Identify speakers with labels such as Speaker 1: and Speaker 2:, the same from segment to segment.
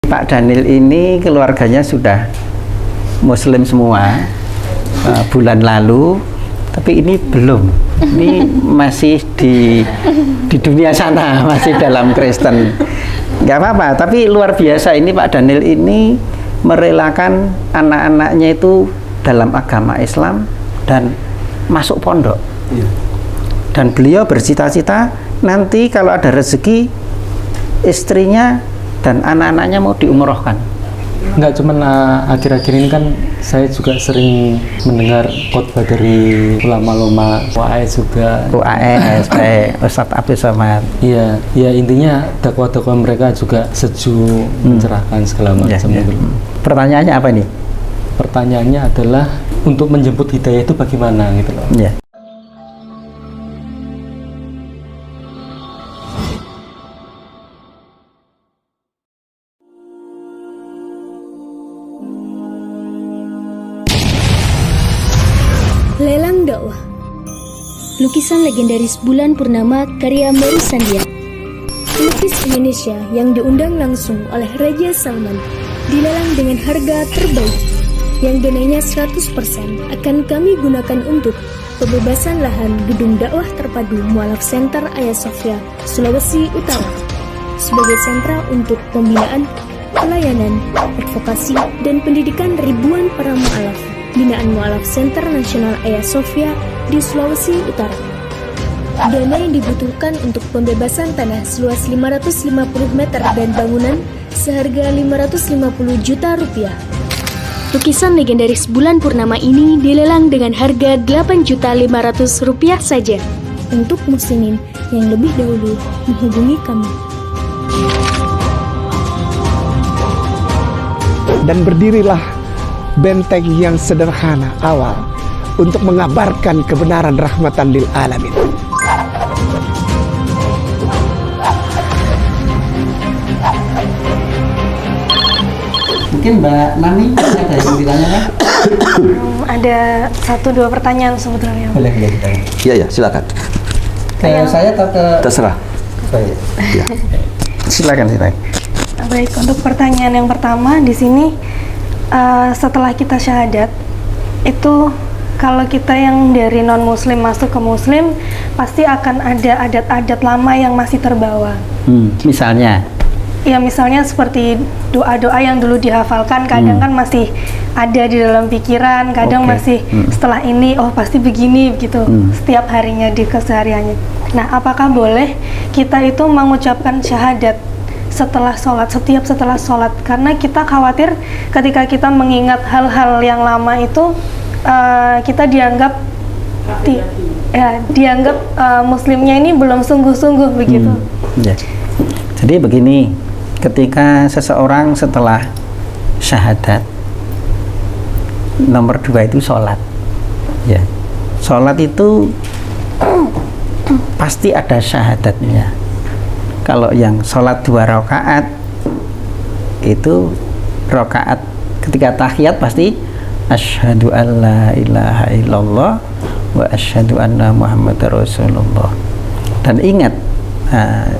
Speaker 1: Pak Daniel ini keluarganya sudah Muslim semua bulan lalu, tapi ini belum. Ini masih di dunia sana, masih dalam Kristen. Nggak apa-apa, tapi luar biasa ini Pak Daniel ini merelakan anak-anaknya itu dalam agama Islam dan masuk pondok. Dan beliau bercita-cita nanti kalau ada rezeki istrinya dan anak-anaknya mau diumrohkan.
Speaker 2: Enggak cuman akhir-akhir ini kan saya juga sering mendengar khotbah dari ulama-ulama UAS juga.
Speaker 1: UAS, Ustadz Abdul Somad.
Speaker 2: Iya, ya intinya dakwah-dakwah mereka juga sejuk, mencerahkan segala macam.
Speaker 1: Ya. Pertanyaannya apa nih?
Speaker 2: Pertanyaannya adalah untuk menjemput hidayah itu bagaimana gitu loh.
Speaker 1: Ya.
Speaker 3: Lelang dakwah. Lukisan legendaris bulan purnama karya Mary Sandia. Pelukis Indonesia yang diundang langsung oleh Raja Salman dilelang dengan harga terbaik yang donainya 100% akan kami gunakan untuk pembebasan lahan gedung dakwah terpadu Mu'alaf Center Hagia Sophia, Sulawesi Utara sebagai sentra untuk pembinaan, pelayanan, advokasi, dan pendidikan ribuan para mu'alaf binaan Mu'alaf Center Nasional Hagia Sophia di Sulawesi Utara. Dana yang dibutuhkan untuk pembebasan tanah seluas 550 meter dan bangunan seharga 550 juta rupiah. Lukisan legendaris bulan purnama ini dilelang dengan harga 8.500.000 rupiah saja. Untuk muslimin yang lebih dahulu menghubungi kami.
Speaker 4: Dan berdirilah benteng yang sederhana awal untuk mengabarkan kebenaran rahmatan lil alamin.
Speaker 1: Mungkin Mbak Nani ada yang ditanyakan?
Speaker 5: Ada 1-2 pertanyaan sebetulnya.
Speaker 1: Boleh.
Speaker 6: Iya, silakan.
Speaker 1: Ke saya atau ke
Speaker 6: Terserah.
Speaker 1: saya?
Speaker 6: Ya.
Speaker 1: Silakan.
Speaker 5: Baik, untuk pertanyaan yang pertama di sini, setelah kita syahadat, itu kalau kita yang dari non-muslim masuk ke muslim, pasti akan ada adat-adat lama yang masih terbawa.
Speaker 1: Misalnya?
Speaker 5: Ya misalnya seperti doa-doa yang dulu dihafalkan, kadang kan masih ada di dalam pikiran, kadang masih setelah ini, oh pasti begini, begitu, setiap harinya di kesehariannya. Nah, apakah boleh kita itu mengucapkan syahadat setelah sholat? Karena kita khawatir ketika kita mengingat hal-hal yang lama itu, kita dianggap muslimnya ini belum sungguh-sungguh begitu.
Speaker 1: Ya. Jadi begini, ketika seseorang setelah syahadat, nomor 2 itu sholat. Ya. Sholat itu pasti ada syahadatnya. Kalau yang sholat 2 rakaat itu rakaat ketika tahiyat pasti asyhadu alla ilaha illallah wa asyhadu anna muhammadar rasulullah. Dan ingat,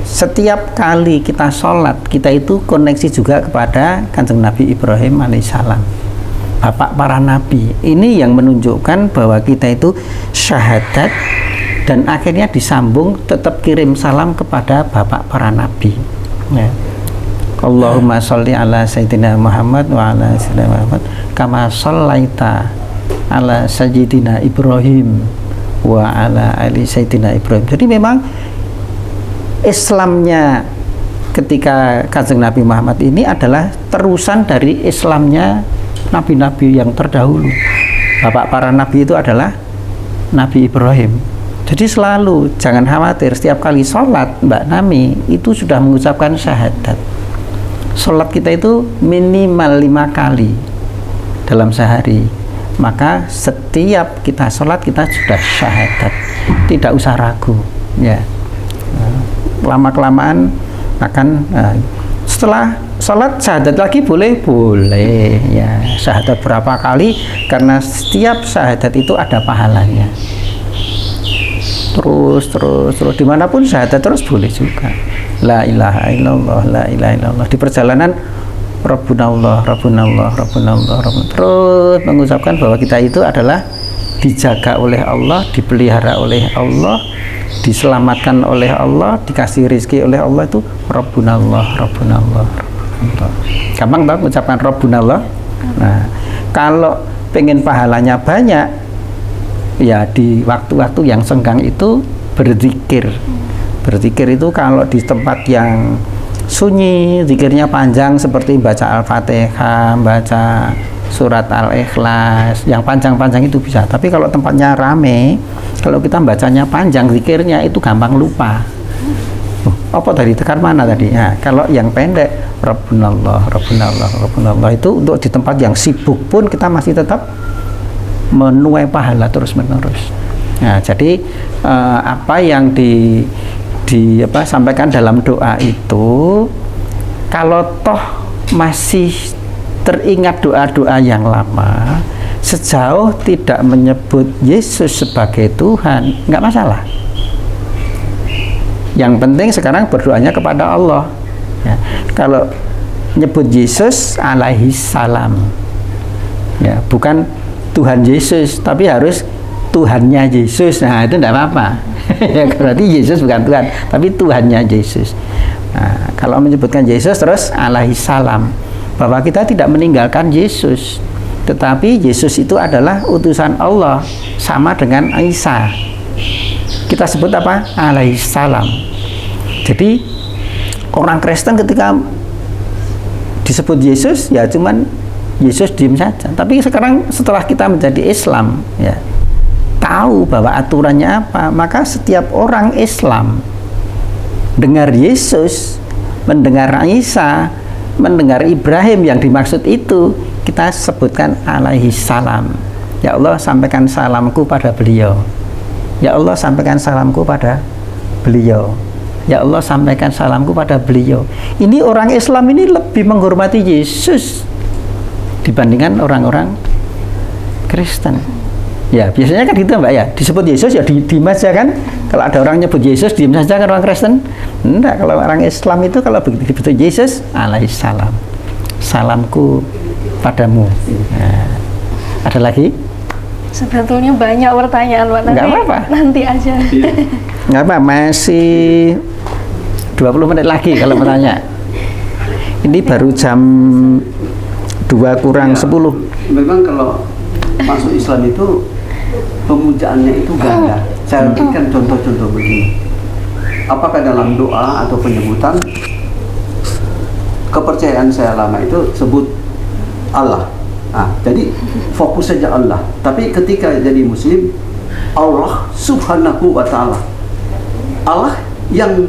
Speaker 1: setiap kali kita sholat, kita itu koneksi juga kepada Kanjeng Nabi Ibrahim alaihissalam, bapak para nabi. Ini yang menunjukkan bahwa kita itu syahadat dan akhirnya disambung tetap kirim salam kepada bapak para nabi. Ya. Allahumma sholli ala sayyidina Muhammad wa ala sayyidina Muhammad kama shollaita ala sayyidina Ibrahim wa ala ali sayyidina Ibrahim. Jadi memang Islamnya ketika Kanjeng Nabi Muhammad ini adalah terusan dari Islamnya nabi-nabi yang terdahulu. Bapak para nabi itu adalah Nabi Ibrahim. Jadi selalu jangan khawatir, setiap kali sholat Mbak Nami itu sudah mengucapkan syahadat. Sholat kita itu minimal 5 kali dalam sehari. Maka setiap kita sholat kita sudah syahadat, tidak usah ragu. Ya. Lama-kelamaan akan setelah sholat syahadat lagi boleh ya, syahadat berapa kali, karena setiap syahadat itu ada pahalanya. Terus dimanapun syahadat terus boleh juga. La ilaha illallah, la ilaha illallah. Di perjalanan Rabbunallah, Rabbunallah, Rabbunallah, Rabbunallah. Terus mengucapkan bahwa kita itu adalah dijaga oleh Allah, dipelihara oleh Allah, diselamatkan oleh Allah, dikasih rezeki oleh Allah, itu Rabbunallah, Rabbunallah, Rabbunallah. Gampang toh mengucapkan Rabbunallah. Nah, kalau pengen pahalanya banyak, ya di waktu-waktu yang senggang itu berzikir. Berzikir itu kalau di tempat yang sunyi, zikirnya panjang seperti baca Al-Fatihah, baca surat Al-Ikhlas, yang panjang-panjang itu bisa. Tapi kalau tempatnya rame, kalau kita bacanya panjang, zikirnya itu gampang lupa. Apa tadi, tekan mana tadi? Nah, kalau yang pendek, Rabbunallah, Rabbunallah, Rabbunallah, itu untuk di tempat yang sibuk pun kita masih tetap menuai pahala terus-menerus. Nah, jadi apa yang sampaikan dalam doa itu, kalau toh masih teringat doa-doa yang lama, sejauh tidak menyebut Yesus sebagai Tuhan, nggak masalah. Yang penting sekarang berdoanya kepada Allah. Ya, kalau nyebut Yesus alaihi salam, ya, bukan Tuhan Yesus, tapi harus Tuhannya Yesus. Nah, itu tidak apa-apa. Ya, berarti Yesus bukan Tuhan, tapi Tuhannya Yesus. Nah, kalau menyebutkan Yesus terus alaihi salam, bahwa kita tidak meninggalkan Yesus, tetapi Yesus itu adalah utusan Allah, sama dengan Isa. Kita sebut apa? Alaihi salam. Jadi orang Kristen ketika disebut Yesus, ya cuman Yesus diem saja. Tapi sekarang setelah kita menjadi Islam, ya, tahu bahwa aturannya apa, maka setiap orang Islam dengar Yesus, mendengar Isa, mendengar Ibrahim yang dimaksud itu, kita sebutkan alaihi salam. Ya Allah, sampaikan salamku pada beliau. Ya Allah, sampaikan salamku pada beliau. Ya Allah, sampaikan salamku pada beliau. Ini orang Islam ini lebih menghormati Yesus dibandingkan orang-orang Kristen. Ya, biasanya kan gitu Mbak ya, disebut Yesus ya diem aja kan. Kalau ada orang nyebut Yesus, diem saja kan orang Kristen. Enggak, kalau orang Islam itu kalau begitu disebut Yesus, alaihi salam, salamku padamu. Nah, ada lagi?
Speaker 5: Sebetulnya banyak pertanyaan Pak,
Speaker 1: Nggak apa-apa.
Speaker 5: nanti aja.
Speaker 1: Nggak apa, masih 20 menit lagi kalau bertanya. Ini baru jam 2 kurang 10.
Speaker 6: Memang kalau masuk Islam itu pemujaannya itu ganda. Saya berikan contoh-contoh begini. Apakah dalam doa atau penyebutan, kepercayaan saya lama itu sebut Allah. Nah, jadi fokus saja Allah. Tapi ketika jadi Muslim, Allah Subhanahu wa Ta'ala, Allah yang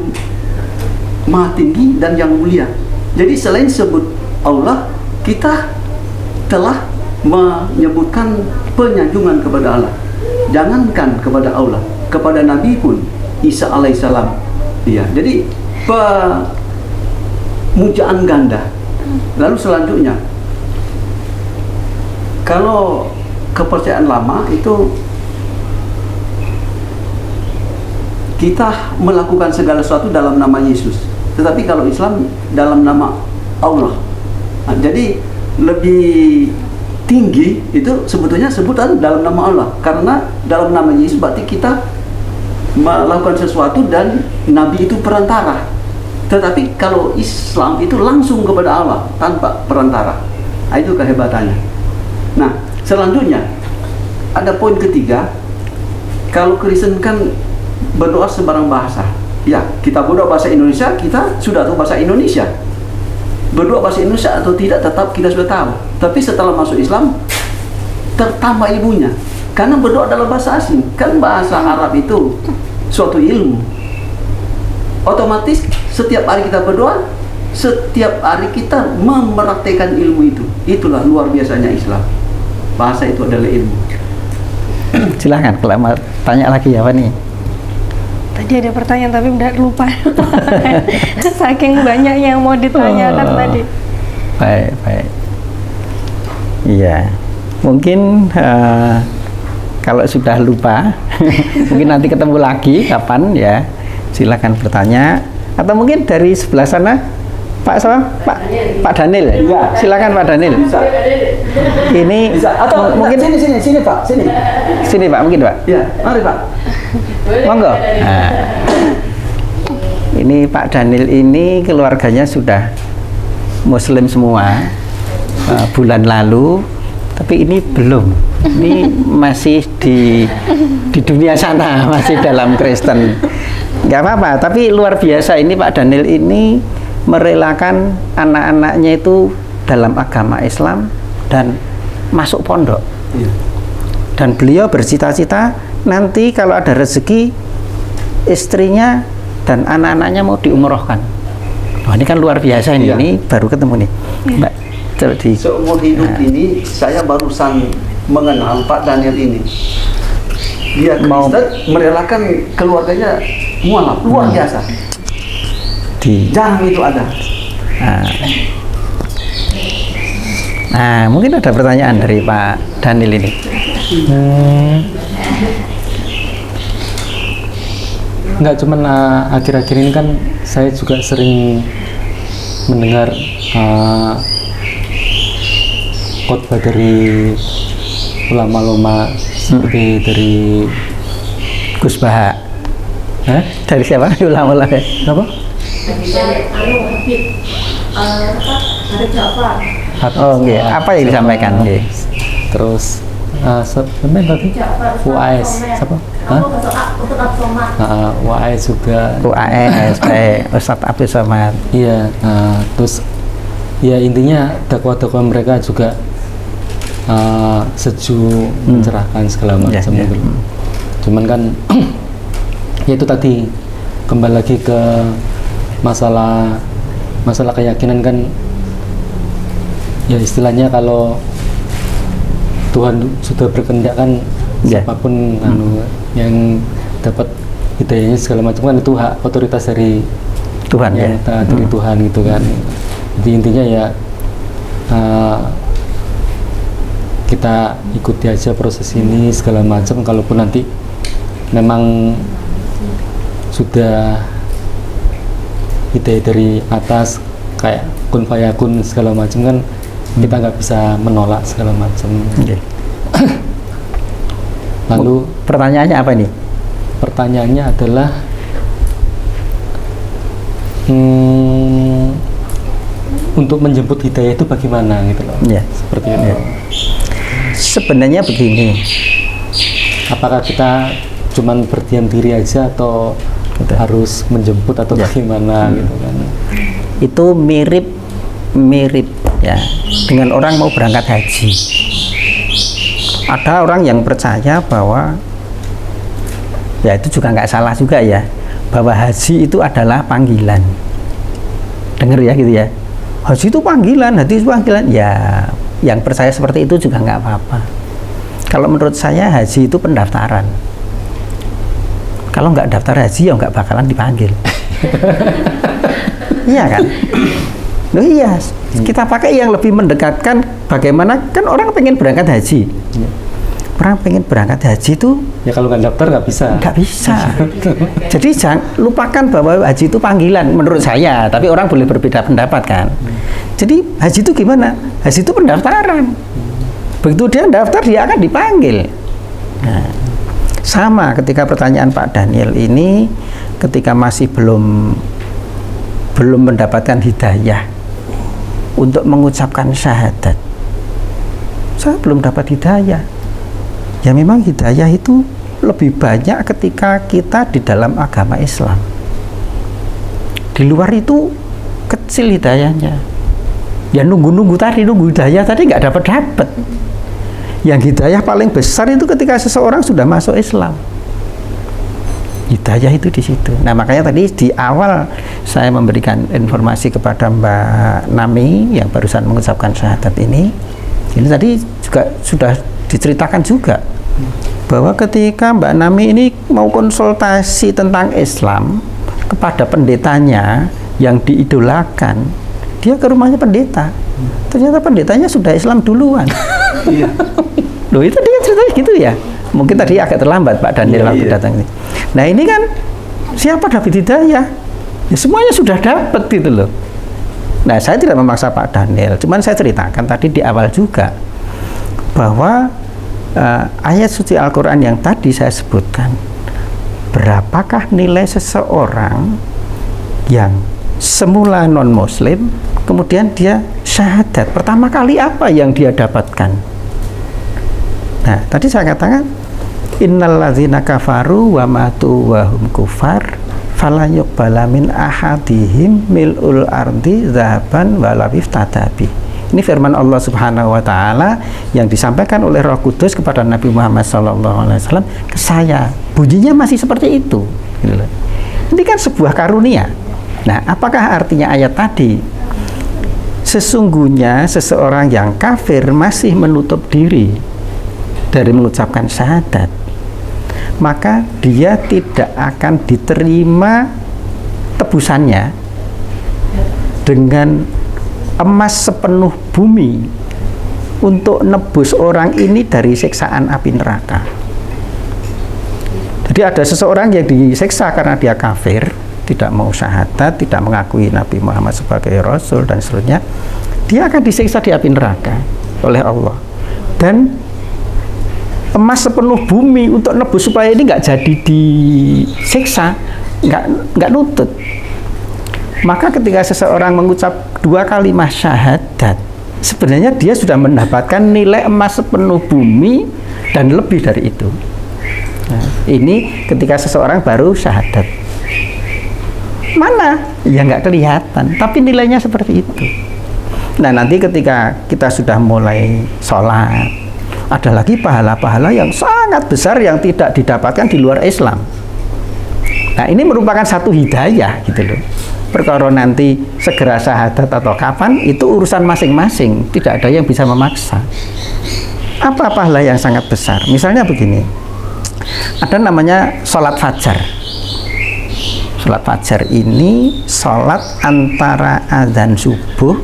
Speaker 6: maha tinggi dan yang mulia. Jadi selain sebut Allah, kita telah menyebutkan penyanjungan kepada Allah. Jangankan kepada Allah, kepada Nabi pun, Isa alaihissalam. Ya, jadi pemujaan ganda. Lalu selanjutnya, kalau kepercayaan lama itu kita melakukan segala sesuatu dalam nama Yesus, tetapi kalau Islam dalam nama Allah. Nah, jadi lebih tinggi itu sebetulnya sebutan dalam nama Allah, karena dalam nama Yesus berarti kita melakukan sesuatu dan Nabi itu perantara. Tetapi kalau Islam itu langsung kepada Allah tanpa perantara. Nah, itu kehebatannya. Nah, selanjutnya ada poin ketiga. Kalau Kristen kan berdoa sembarang bahasa. Ya, kita berdoa bahasa Indonesia, kita sudah tahu bahasa Indonesia. Berdoa bahasa Indonesia atau tidak tetap kita sudah tahu. Tapi setelah masuk Islam tertambah ilmunya. Karena berdoa dalam bahasa asing. Kan bahasa Arab itu suatu ilmu. Otomatis setiap hari kita berdoa, setiap hari kita mempraktekkan ilmu itu. Itulah luar biasanya Islam. Bahasa itu adalah ilmu.
Speaker 1: Silahkan kalau mau tanya lagi apa nih?
Speaker 5: Tadi ada pertanyaan tapi udah lupa. Saking banyaknya yang mau ditanyakan tadi.
Speaker 1: Baik, baik. Iya, mungkin kalau sudah lupa, mungkin nanti ketemu lagi kapan ya. Silakan bertanya. Atau mungkin dari sebelah sana Pak Daniel.
Speaker 6: Iya.
Speaker 1: Silakan Pak Daniel.
Speaker 6: Bisa.
Speaker 1: Ini
Speaker 6: Bisa. Atau
Speaker 1: mungkin
Speaker 6: sini Pak, sini.
Speaker 1: sini Pak, mungkin Pak.
Speaker 6: Ya, mari Pak.
Speaker 1: Monggo. Nah, ini Pak Daniel ini keluarganya sudah Muslim semua bulan lalu, tapi ini belum. Ini masih di dunia sana, masih dalam Kristen. Nggak apa-apa, tapi luar biasa ini Pak Daniel ini merelakan anak-anaknya itu dalam agama Islam dan masuk pondok.
Speaker 6: Iya.
Speaker 1: Dan beliau bercita-cita nanti kalau ada rezeki istrinya dan anak-anaknya mau diumrohkan. Wah, ini kan luar biasa ini.
Speaker 6: Iya.
Speaker 1: Ini baru ketemu nih, Mbak. Coba di.
Speaker 6: Seumur hidup ini saya barusan mengenal Pak Daniel ini. Dia Kristen, merelakan keluarganya mualaf, luar biasa. Jarang itu ada.
Speaker 1: Nah, mungkin ada pertanyaan dari Pak Daniel ini.
Speaker 2: Enggak, cuman akhir-akhir ini kan saya juga sering mendengar khotbah dari ulama-ulama seperti dari
Speaker 1: Gus Baha. Dari siapa? Ulama-ulama.
Speaker 2: Apa?
Speaker 1: Oh, okay. Apa yang disampaikan? Okay.
Speaker 2: Terus sebenarnya tadi UAS siapa? UAS juga.
Speaker 1: UAS, Ustadz Abdul Somad.
Speaker 2: Iya. Terus ya intinya dakwah-dakwah mereka juga sejuk, mencerahkan segala macam gitu. Cuman kan ya itu tadi kembali lagi ke masalah keyakinan kan, ya istilahnya kalau Tuhan sudah berkehendak kan siapapun yang dapat hidayahnya segala macam kan itu hak otoritas dari
Speaker 1: Tuhan,
Speaker 2: yang dari Tuhan gitu kan. Jadi intinya ya kita ikuti aja proses ini segala macam. Kalaupun nanti memang sudah hidayah dari atas kayak kun fayakun segala macam kan, kita nggak bisa menolak segala macam. Lalu
Speaker 1: pertanyaannya apa nih?
Speaker 2: Pertanyaannya adalah untuk menjemput hidayah itu bagaimana gitu loh. Seperti itu.
Speaker 1: Sebenarnya begini,
Speaker 2: apakah kita cuman berdiam diri aja atau harus menjemput atau bagaimana gitu kan?
Speaker 1: Itu mirip ya dengan orang mau berangkat haji. Ada orang yang percaya bahwa ya itu juga nggak salah juga ya, bahwa haji itu adalah panggilan. Dengar ya gitu ya, haji itu panggilan, haji itu panggilan. Ya yang percaya seperti itu juga nggak apa-apa. Kalau menurut saya haji itu pendaftaran. Kalau nggak daftar haji ya nggak bakalan dipanggil. Iya kan? Loh iya, kita pakai yang lebih mendekatkan. Bagaimana kan orang pengen berangkat haji. Orang pengen berangkat haji itu
Speaker 2: ya kalau nggak daftar nggak bisa.
Speaker 1: Nggak bisa. Jadi jangan lupakan bahwa haji itu panggilan menurut saya. Tapi orang boleh berbeda pendapat kan. Jadi haji itu gimana? Haji itu pendaftaran. Begitu dia daftar dia akan dipanggil. Nah, sama ketika pertanyaan Pak Daniel ini, ketika masih belum mendapatkan hidayah untuk mengucapkan syahadat, saya belum dapat hidayah. Ya memang hidayah itu lebih banyak ketika kita di dalam agama Islam. Di luar itu kecil hidayahnya. Ya nunggu hidayah tadi nggak dapat. Yang hidayah paling besar itu ketika seseorang sudah masuk Islam. Hidayah itu di situ. Nah makanya tadi di awal saya memberikan informasi kepada Mbak Nami yang barusan mengucapkan syahadat ini tadi juga sudah diceritakan juga bahwa ketika Mbak Nami ini mau konsultasi tentang Islam kepada pendetanya yang diidolakan, dia ke rumahnya pendeta. Ternyata pendetanya sudah Islam duluan. Loh itu dia ceritanya gitu ya. Mungkin tadi agak terlambat Pak Daniel waktu datang ini. Nah ini kan siapa dapat hidayah? Ya semuanya sudah dapat gitu loh. Nah, saya tidak memaksa Pak Daniel, cuman saya ceritakan tadi di awal juga bahwa ayat suci Al-Quran yang tadi saya sebutkan, berapakah nilai seseorang yang semula non-muslim kemudian dia syahadat, pertama kali apa yang dia dapatkan? Nah, tadi saya katakan innal ladzina kafaru wa matu wa hum kufar fala yuqbala min ahadihim mil'ul ardi dzahaban wala iftadabi. Ini firman Allah Subhanahu wa taala yang disampaikan oleh Roh Kudus kepada Nabi Muhammad SAW ke saya. Bunyinya masih seperti itu. Gitu loh. Ini kan sebuah karunia. Nah, apakah artinya ayat tadi? Sesungguhnya seseorang yang kafir masih menutup diri dari mengucapkan syahadat, maka dia tidak akan diterima tebusannya dengan emas sepenuh bumi untuk nebus orang ini dari siksaan api neraka. Jadi ada seseorang yang disiksa karena dia kafir, tidak mau syahadat, tidak mengakui Nabi Muhammad sebagai Rasul dan seterusnya, dia akan disiksa di api neraka oleh Allah. Dan emas sepenuh bumi untuk nebus supaya ini nggak jadi disiksa, nggak nutut. Maka ketika seseorang mengucap 2 kalimat syahadat, sebenarnya dia sudah mendapatkan nilai emas sepenuh bumi dan lebih dari itu. Nah, ini ketika seseorang baru syahadat. Mana? Ya nggak kelihatan, tapi nilainya seperti itu. Nah, nanti ketika kita sudah mulai sholat, ada lagi pahala-pahala yang sangat besar yang tidak didapatkan di luar Islam. Nah, ini merupakan satu hidayah gitu loh. Perkara nanti segera syahadat atau kapan, itu urusan masing-masing, tidak ada yang bisa memaksa. Apa pahala yang sangat besar? Misalnya begini, ada namanya sholat fajar. Sholat fajar ini sholat antara azan subuh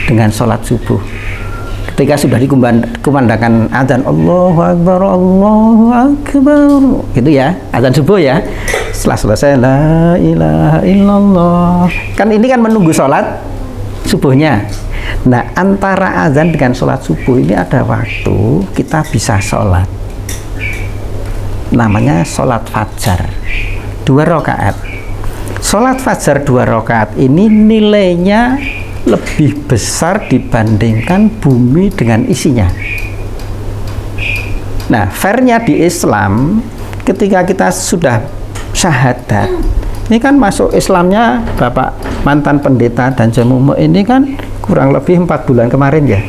Speaker 1: dengan sholat subuh. Ketika sudah dikumandangkan azan Allahu Akbar, Allahu Akbar, gitu ya, azan subuh ya. Setelah selesai la ilaha illallah, kan ini kan menunggu sholat subuhnya. Nah, antara azan dengan sholat subuh ini ada waktu kita bisa sholat, namanya sholat fajar 2 rakaat. Sholat fajar 2 rakaat ini nilainya lebih besar dibandingkan bumi dengan isinya. Nah, fairnya di Islam, ketika kita sudah syahadat, ini kan masuk Islamnya Bapak mantan pendeta dan Jamumu ini kan kurang lebih 4 bulan kemarin ya,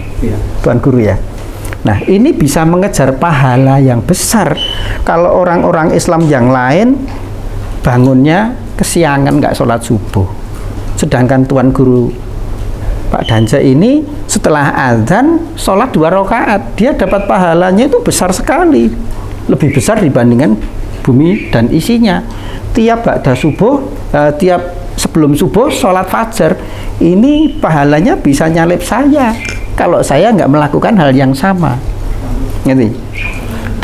Speaker 1: Tuan Guru ya. Nah, ini bisa mengejar pahala yang besar. Kalau orang-orang Islam yang lain bangunnya kesiangan, nggak sholat subuh, sedangkan Tuan Guru Pak Danja ini setelah azan sholat 2 rakaat, dia dapat pahalanya itu besar sekali, lebih besar dibandingkan bumi dan isinya. Tiap ba'da subuh, tiap sebelum subuh sholat fajar, ini pahalanya bisa nyalip saya kalau saya nggak melakukan hal yang sama. Gitu.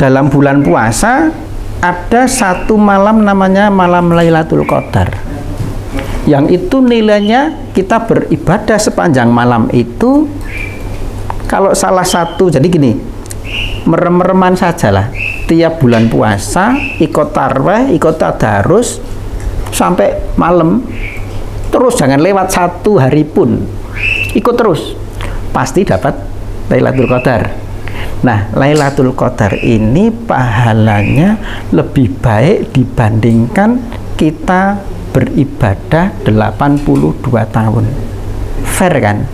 Speaker 1: Dalam bulan puasa ada satu malam namanya malam Lailatul Qadar, yang itu nilainya kita beribadah sepanjang malam itu, kalau salah satu, jadi gini, merem-mereman sajalah tiap bulan puasa, ikut tarweh, ikut tadarus sampai malam terus, jangan lewat 1 hari pun, ikut terus, pasti dapat Lailatul Qadar. Nah, Lailatul Qadar ini pahalanya lebih baik dibandingkan kita beribadah 82 tahun. Fair kan?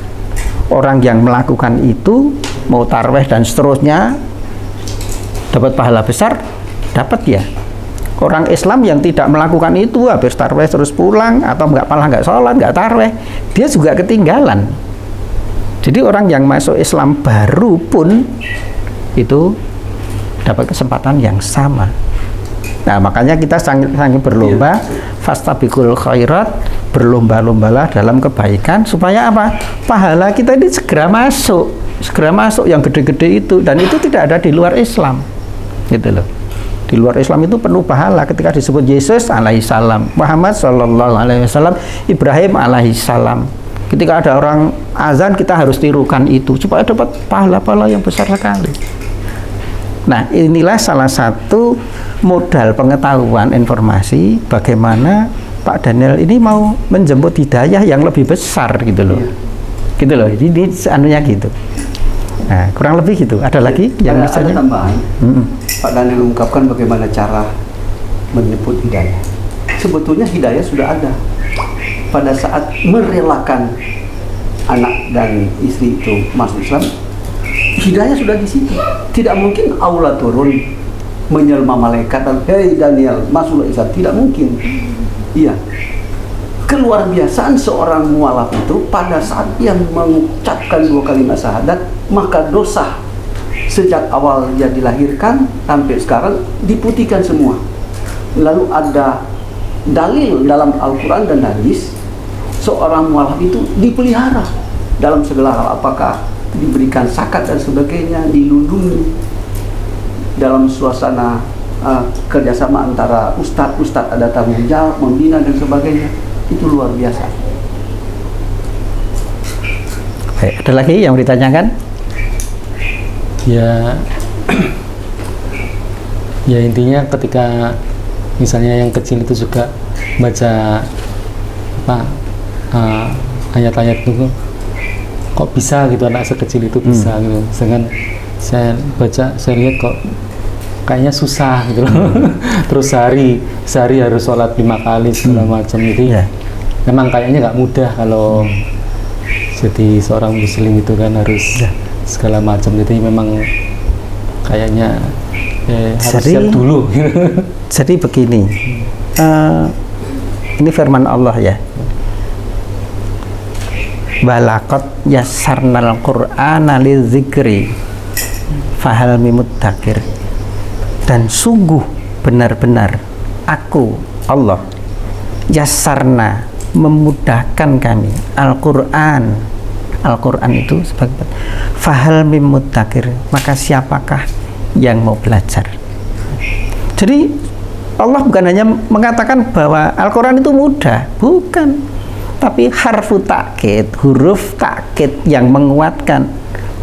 Speaker 1: Orang yang melakukan itu mau tarweh dan seterusnya dapat pahala besar, dapat ya. Orang Islam yang tidak melakukan itu, habis tarweh terus pulang atau nggak sholat, nggak tarweh, dia juga ketinggalan. Jadi orang yang masuk Islam baru pun itu dapat kesempatan yang sama. Nah, makanya kita sangat berlomba, fastabiqul khairat, berlomba-lombalah dalam kebaikan, supaya apa? Pahala kita ini segera masuk yang gede-gede itu, dan itu tidak ada di luar Islam. Gitu loh. Di luar Islam itu penuh pahala ketika disebut Yesus alaihissalam, Muhammad sallallahu alaihi wasallam, Ibrahim alaihissalam, Ketika ada orang azan, kita harus tirukan itu supaya dapat pahala-pahala yang besar sekali. Nah, inilah salah satu modal pengetahuan informasi bagaimana Pak Daniel ini mau menjemput hidayah yang lebih besar gitu loh. Gitu loh. Ini anunya gitu. Nah, kurang lebih gitu. Ada lagi yang
Speaker 6: ada tambahan. Pak Daniel mengungkapkan bagaimana cara menjemput hidayah. Sebetulnya hidayah sudah ada pada saat merelakan anak dan istri itu masuk Islam. Hidayah sudah di situ. Tidak mungkin Allah turun menyelma malaikat dan hei Daniel masuklah Islam. Tidak mungkin. Iya. Keluar biasaan seorang mualaf itu pada saat dia mengucapkan 2 kalimat syahadat, maka dosa sejak awal dia dilahirkan sampai sekarang diputihkan semua. Lalu ada dalil dalam Al-Quran dan hadis, seorang mualaf itu dipelihara dalam segala hal, apakah diberikan zakat dan sebagainya, dilindungi dalam suasana kerjasama antara ustadz ada tanggung jawab, membina dan sebagainya. Itu luar biasa.
Speaker 1: Baik, ada lagi yang ditanyakan?
Speaker 2: Ya, ya intinya ketika misalnya yang kecil itu juga baca apa ayat-ayat itu, kok bisa gitu anak sekecil itu bisa gitu. Sedangkan saya baca, saya lihat kok kayaknya susah gitu loh. Terus sehari harus sholat 5 kali segala macam. Jadi memang kayaknya nggak mudah kalau jadi seorang muslim itu kan harus segala macam. Jadi memang kayaknya harus siap dulu.
Speaker 1: Jadi begini, ini firman Allah ya. Balaqad yassarnal Qur'ana lidzikri fahal mimuddakir. Dan sungguh benar-benar aku Allah yassarna memudahkan kami Al-Quran. Al-Quran itu sebagai fahal mimuddakir, maka siapakah yang mau belajar. Jadi Allah bukan hanya mengatakan bahwa Al-Quran itu mudah, bukan, tapi harfu takkid, huruf takkid yang menguatkan.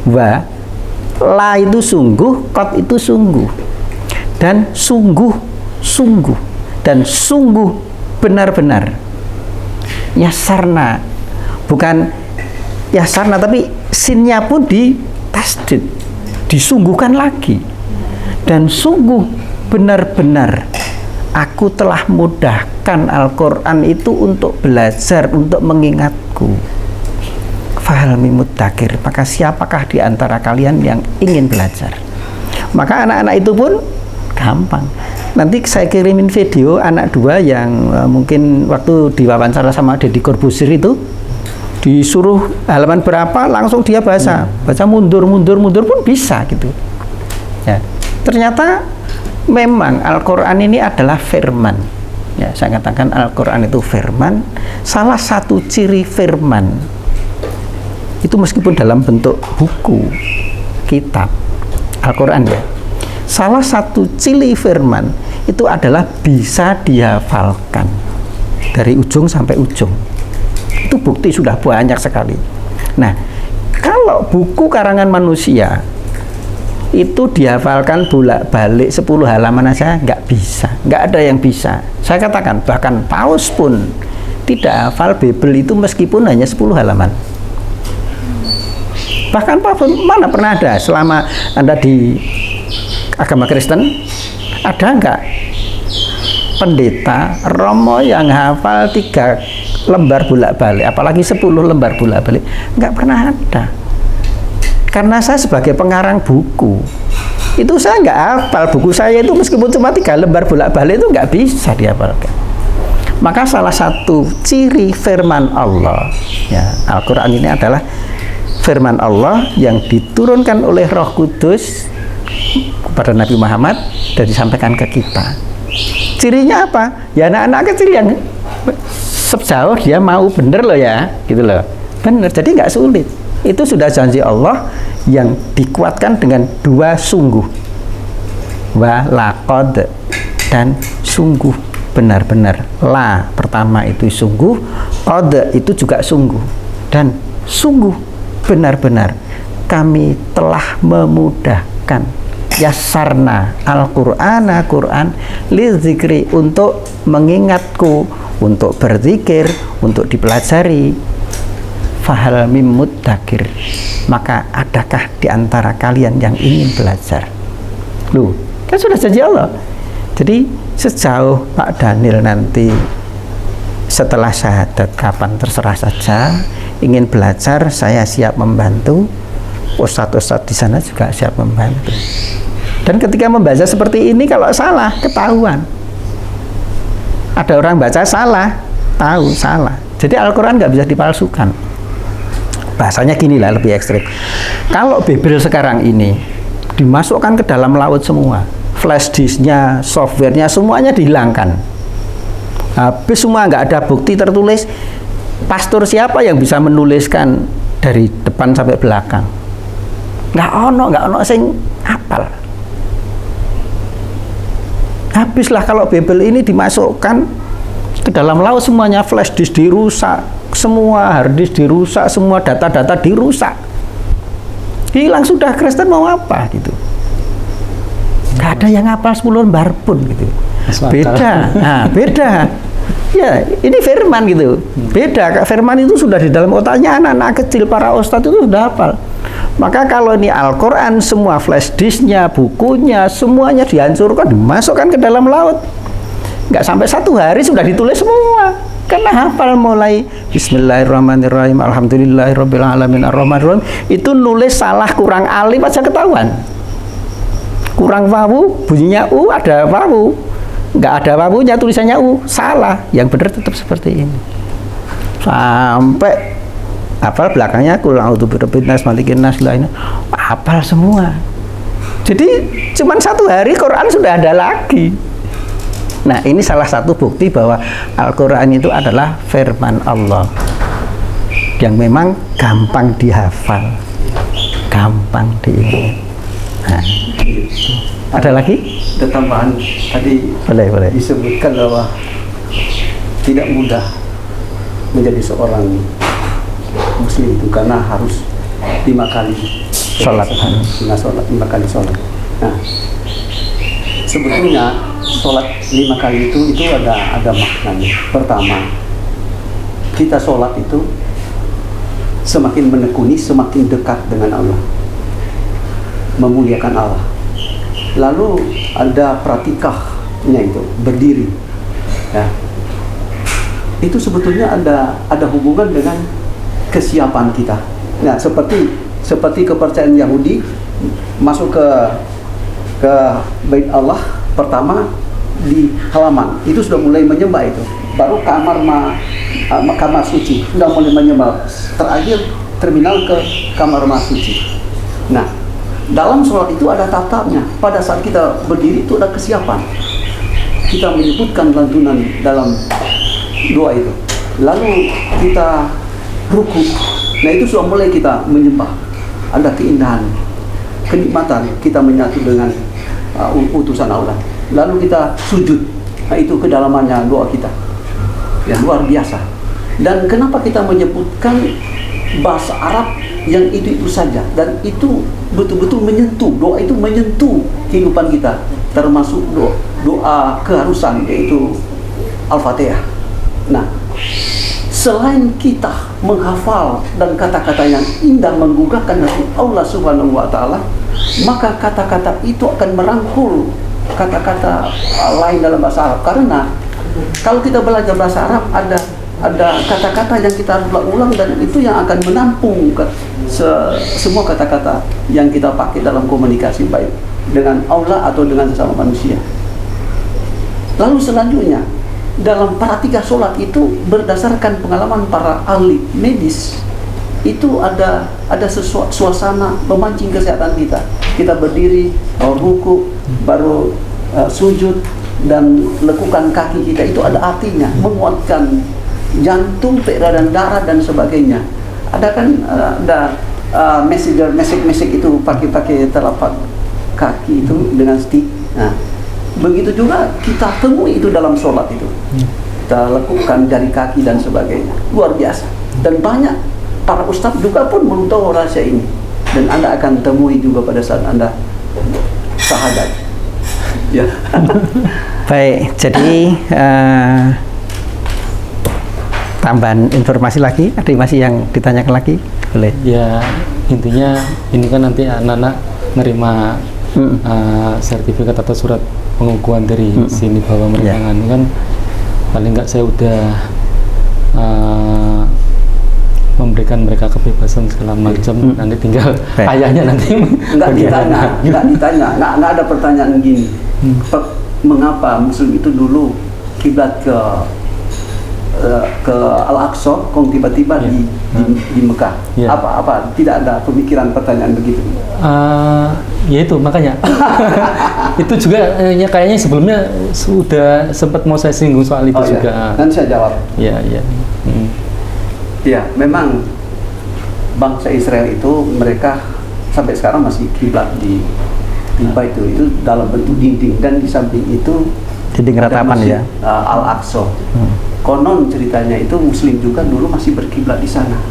Speaker 1: Wa, la itu sungguh, qad itu sungguh, dan sungguh dan sungguh benar-benar. Yasarna, bukan yasarna tapi sinnya pun ditasdid, disungguhkan lagi. Dan sungguh benar-benar aku telah mudahkan Al-Quran itu untuk belajar, untuk mengingatku. Fahal mimuddakir, maka siapakah di antara kalian yang ingin belajar? Maka anak-anak itu pun gampang. Nanti saya kirimin video anak 2 yang mungkin waktu diwawancara sama Deddy Corbuzier itu disuruh halaman berapa langsung dia baca mundur pun bisa gitu ya. Ternyata memang Al-Quran ini adalah firman ya. Saya katakan Al-Quran itu firman. Salah satu ciri firman itu meskipun dalam bentuk buku, kitab Al-Quran ya, salah satu ciri firman itu adalah bisa dihafalkan dari ujung sampai ujung. Itu bukti sudah banyak sekali. Nah, kalau buku karangan manusia itu dihafalkan bolak-balik 10 halaman aja nggak bisa, nggak ada yang bisa. Saya katakan bahkan Paus pun tidak hafal Bible itu meskipun hanya 10 halaman. Bahkan Paus mana pernah ada selama Anda di agama Kristen, ada nggak pendeta romo yang hafal 3 lembar bolak-balik, apalagi 10 lembar bolak-balik? Nggak pernah ada. Karena saya sebagai pengarang buku itu saya nggak hafal buku saya itu meskipun cuma 3 lembar bolak-balik itu nggak bisa dihafalkan. Maka salah satu ciri firman Allah ya, Al-Quran ini adalah firman Allah yang diturunkan oleh Roh Kudus kepada Nabi Muhammad dan disampaikan ke kita. Cirinya apa? Ya anak-anak kecil yang sejauh dia mau bener loh ya, gitu loh, bener. Jadi nggak sulit. Itu sudah janji Allah yang dikuatkan dengan 2 sungguh, wa laqad, dan sungguh benar-benar. La pertama itu sungguh, qad itu juga sungguh. Dan sungguh benar-benar kami telah memudahkan yassarna al-Qur'ana Quran lidzikri, untuk mengingatku, untuk berzikir, untuk dipelajari. Fahal mim muddakir, maka adakah di antara kalian yang ingin belajar? Loh, kan sudah janji Allah. Jadi sejauh Pak Daniel nanti setelah syahadat kapan terserah saja, ingin belajar saya siap membantu, ustadz-ustadz di sana juga siap membantu. Dan ketika membaca seperti ini, kalau salah ketahuan. Ada orang baca salah, tahu salah. Jadi Al-Quran nggak bisa dipalsukan. Bahasanya gini lah, lebih ekstrim. Kalau Bible sekarang ini dimasukkan ke dalam laut semua, flash disknya, softwarenya, semuanya dihilangkan. Habis semua, nggak ada bukti tertulis. Pastor siapa yang bisa menuliskan dari depan sampai belakang? Nggak ono sing apal. Habislah kalau Bible ini dimasukkan ke dalam laut, semuanya flash disk dirusak, semua hard disk dirusak, semua data-data dirusak, hilang sudah. Kristen mau apa gitu? Gak ada yang hafal 10 lembar pun gitu. Beda, nah beda. Ya, ini firman gitu. Beda, firman itu sudah di dalam otaknya anak-anak kecil, para ustadz itu sudah hafal. Maka kalau ini Al-Quran, semua flash disknya, bukunya, semuanya dihancurkan, dimasukkan ke dalam laut. Nggak sampai 1 hari sudah ditulis semua. Karena hafal mulai Bismillahirrahmanirrahim, Alhamdulillahirabbil alamin, Ar-Rahmanir-Rahim. Itu nulis salah, kurang alif aja ketahuan. Kurang wawu, bunyinya u, ada wawu. Nggak ada wawunya, tulisannya u, salah. Yang benar tetap seperti ini. Sampai hafal belakangnya kul a'udzu birabbin nas malikin nas, hafal semua. Jadi cuman 1 hari Quran sudah ada lagi. Nah, ini salah satu bukti bahwa Al-Quran itu adalah firman Allah yang memang gampang dihafal, gampang diingat. Nah, ada lagi?
Speaker 6: Ada tambahan tadi,
Speaker 1: boleh
Speaker 6: disebutkan bahwa tidak mudah menjadi seorang muslim itu karena harus 5 kali
Speaker 1: sholat.
Speaker 6: 5 kali sholat. Nah, sebetulnya sholat 5 kali itu ada maknanya. Pertama, kita sholat itu semakin menekuni, semakin dekat dengan Allah, memuliakan Allah. Lalu ada pratikahnya, itu berdiri. Ya, itu sebetulnya ada hubungan dengan kesiapan kita. Nah, seperti kepercayaan Yahudi masuk ke Bait Allah, pertama di halaman itu sudah mulai menyembah, itu baru kamar suci sudah mulai menyembah, terakhir terminal ke kamar suci. Nah, dalam sholat itu ada tatapnya. Pada saat kita berdiri itu ada kesiapan, kita menyebutkan lantunan dalam doa itu, lalu kita ruku. Nah, itu sudah mulai kita menyembah, ada keindahan, kenikmatan kita menyatu dengan utusan Allah. Lalu kita sujud, nah itu kedalamannya doa kita yang luar biasa. Dan kenapa kita menyebutkan bahasa Arab yang itu saja, dan itu betul-betul menyentuh, doa itu menyentuh kehidupan kita, termasuk doa keharusan, yaitu Al-Fatihah. Nah, selain kita menghafal dan kata-kata yang indah menggugahkan hati Allah Subhanahu wa Ta'ala, maka kata-kata itu akan merangkul kata-kata lain dalam bahasa Arab. Karena kalau kita belajar bahasa Arab, ada kata-kata yang kita harus ulang, dan itu yang akan menampung semua kata-kata yang kita pakai dalam komunikasi, baik dengan Allah atau dengan sesama manusia. Lalu selanjutnya, dalam praktika sholat itu berdasarkan pengalaman para ahli medis, itu ada suasana memancing kesehatan kita. Kita berdiri, ruku, baru sujud, dan lekukan kaki kita, itu ada artinya, menguatkan jantung, peredaran darah dan sebagainya. Ada kan ada mesej itu pakai telapak kaki itu dengan stick. Nah, begitu juga kita temui itu dalam sholat itu. Kita lekukan jari kaki dan sebagainya. Luar biasa. Dan banyak para ustadz juga pun belum tahu rahasia ini, dan Anda akan temui juga pada saat Anda syahadat. Ya.
Speaker 1: Baik, jadi tambahan informasi lagi, ada masih yang ditanyakan lagi? Boleh.
Speaker 2: Ya, intinya ini kan nanti anak-anak nerima sertifikat atau surat pengukuhan dari sini bahwa mereka kan paling nggak saya udah memberikan mereka kebebasan segala macam. Nanti tinggal ayahnya nanti
Speaker 6: nggak ditanya, nggak ada pertanyaan gini. Mengapa Muslim itu dulu kiblat ke Al-Aqsa, kok tiba-tiba di Mekah? Apa tidak ada pemikiran pertanyaan begitu?
Speaker 2: Ya itu makanya itu juga kayaknya sebelumnya sudah sempat mau saya singgung soal itu juga.
Speaker 6: Nanti saya jawab.
Speaker 2: Ya.
Speaker 6: Ya, memang bangsa Israel itu mereka sampai sekarang masih kiblat di Baitul itu dalam bentuk dinding, dan di samping itu
Speaker 1: dinding ratapan ya.
Speaker 6: Al-Aqsa. Konon ceritanya itu Muslim juga dulu masih berkiblat di sana.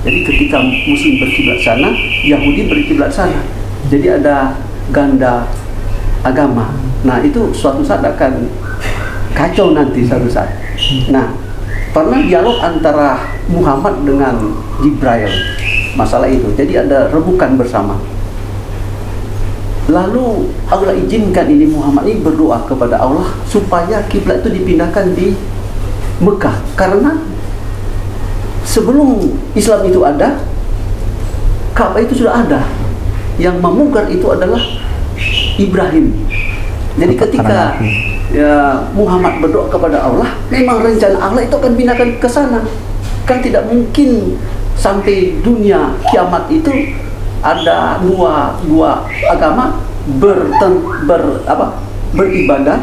Speaker 6: Jadi ketika Muslim berkiblat sana, Yahudi berkiblat sana. Jadi ada ganda agama. Nah, itu suatu saat akan kacau nanti suatu saat. Nah, pernah dialog antara Muhammad dengan Jibril masalah itu. Jadi ada rebukan bersama. Lalu Allah izinkan ini Muhammad ini berdoa kepada Allah supaya kiblat itu dipindahkan di Mekah, karena sebelum Islam itu ada, Ka'bah itu sudah ada. Yang memungkar itu adalah Ibrahim. Jadi ketika Muhammad berdoa kepada Allah, memang rencana Allah itu akan pindahkan ke sana. Kan tidak mungkin sampai dunia kiamat itu ada dua agama beribadah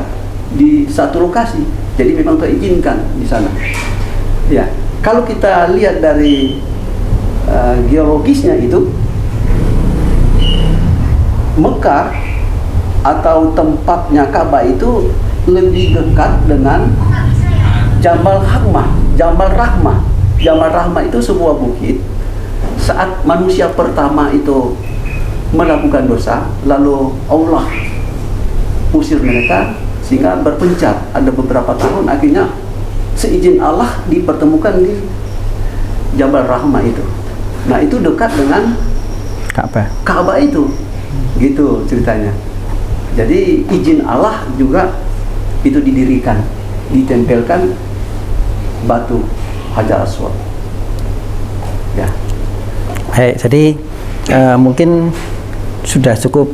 Speaker 6: di satu lokasi. Jadi memang terizinkan di sana. Ya, kalau kita lihat dari geologisnya itu, Mekah atau tempatnya Ka'bah itu lebih dekat dengan Jabal Rahmah. Jabal Rahmah itu sebuah bukit. Saat manusia pertama itu melakukan dosa, lalu Allah usir mereka sehingga berpencar. Ada beberapa tahun, akhirnya seizin Allah dipertemukan di Jabal Rahmah itu. Nah, itu dekat dengan Ka'bah itu. Gitu ceritanya. Jadi izin Allah juga itu didirikan, ditempelkan batu Hajar Aswad. Ya.
Speaker 1: Baik, jadi mungkin sudah cukup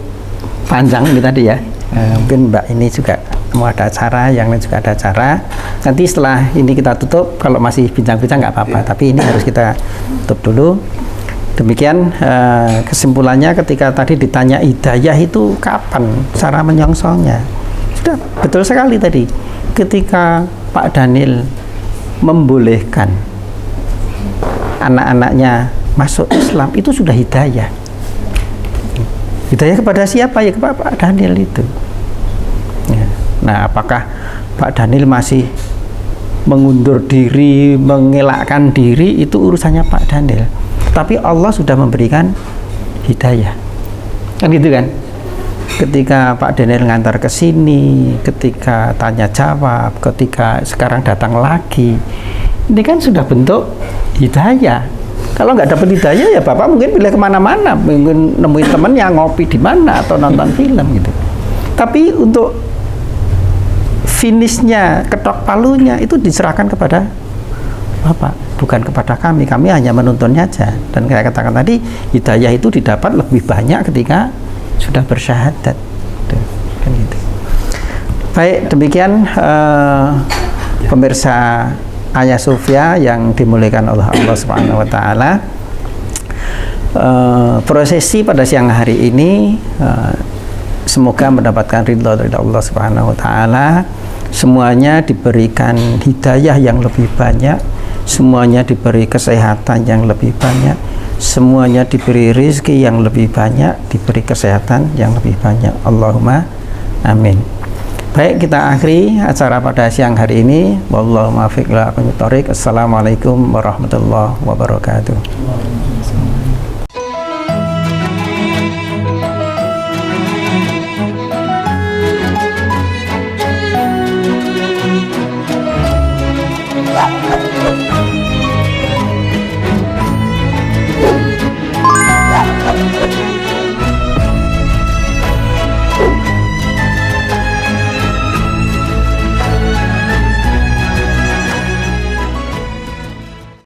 Speaker 1: panjang ini tadi ya. Mungkin Mbak ini juga mau ada acara, yang lain juga ada acara. Nanti setelah ini kita tutup, kalau masih bincang-bincang nggak apa-apa, tapi ini harus kita tutup dulu. Demikian kesimpulannya ketika tadi ditanya hidayah itu kapan cara menyongsongnya. Sudah betul sekali tadi. Ketika Pak Daniel membolehkan anak-anaknya masuk Islam, itu sudah hidayah. Hidayah kepada siapa? Ya kepada Pak Daniel itu. Ya. Nah, apakah Pak Daniel masih mengundur diri, mengelakkan diri, itu urusannya Pak Daniel. Tapi Allah sudah memberikan hidayah. Kan gitu kan? Ketika Pak Daniel ngantar ke sini, ketika tanya jawab, ketika sekarang datang lagi, ini kan sudah bentuk hidayah. Kalau nggak dapat hidayah, ya Bapak mungkin pilih kemana-mana, mungkin nemuin temennya ngopi di mana atau nonton film gitu. Tapi untuk finishnya, ketok palunya itu diserahkan kepada Bapak, bukan kepada kami. Kami hanya menuntunnya aja. Dan saya katakan tadi, hidayah itu didapat lebih banyak ketika sudah bersyahadat. Tuh, kan gitu. Baik, demikian pemirsa Ayah Sofia yang dimuliakan oleh Allah Subhanahu wa taala. Prosesi pada siang hari ini semoga mendapatkan ridha dari Allah Subhanahu wa taala. Semuanya diberikan hidayah yang lebih banyak, semuanya diberi kesehatan yang lebih banyak, semuanya diberi rezeki yang lebih banyak, diberi kesehatan yang lebih banyak. Allahumma amin. Baik, kita akhiri acara pada siang hari ini. Wallahu muwaffiq ila aqwamit thoriq. Assalamualaikum warahmatullahi wabarakatuh.